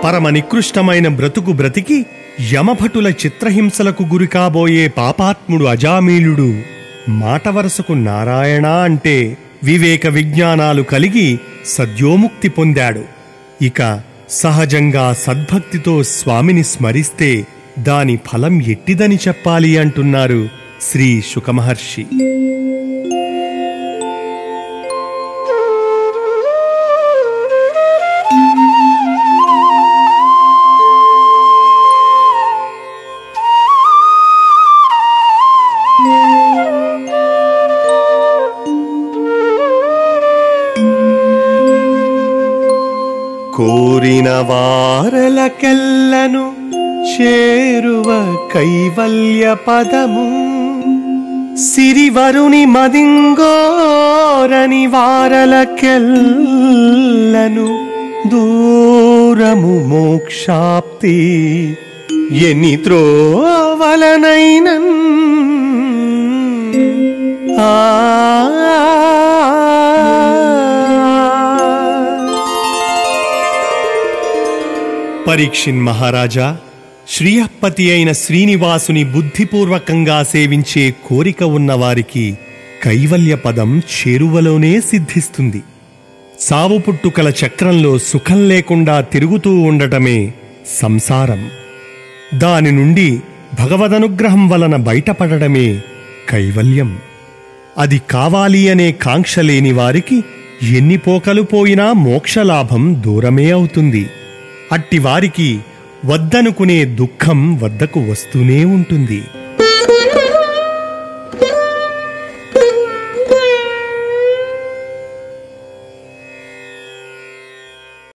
పరమ నికృష్టమైన బ్రతుకు బ్రతికి యమభటుల చిత్రహింసలకు గురికాబోయే పాపాత్ముడు అజామీలుడు మాట వరసకు నారాయణ అంటే వివేక విజ్ఞానాలు కలిగి సద్యోముక్తి పొందాడు. ఇక సహజంగా సద్భక్తితో స్వామిని స్మరిస్తే దాని ఫలం ఎట్టిదని చెప్పాలి అంటున్నారు శ్రీ శుకమహర్షి. కోరిన వారలకెల్లను చేరువ కైవల్య పదము సిరివరుని మదింగోరని వారలకెల్లను దూరము మోక్షాప్తి ఎన్ని త్రోవలనైనన్ పరీక్షిన్ మహారాజా, శ్రీయపతి అయిన శ్రీనివాసుని బుద్ధిపూర్వకంగా సేవించే కోరిక ఉన్నవారికి కైవల్య పదం చేరువలోనే సిద్ధిస్తుంది. సావు పుట్టుకల చక్రంలో సుఖం లేకుండా తిరుగుతూ ఉండటమే సంసారం. దాని నుండి భగవదనుగ్రహం వలన బయటపడడమే కైవల్యం. అది కావాలి అనే కాంక్ష లేని వారికి ఎన్ని పోకలు పోయినా మోక్షలాభం దూరమే అవుతుంది. అట్టివారికి వద్దనుకునే దుఃఖం వద్దకు వస్తూనే ఉంటుంది.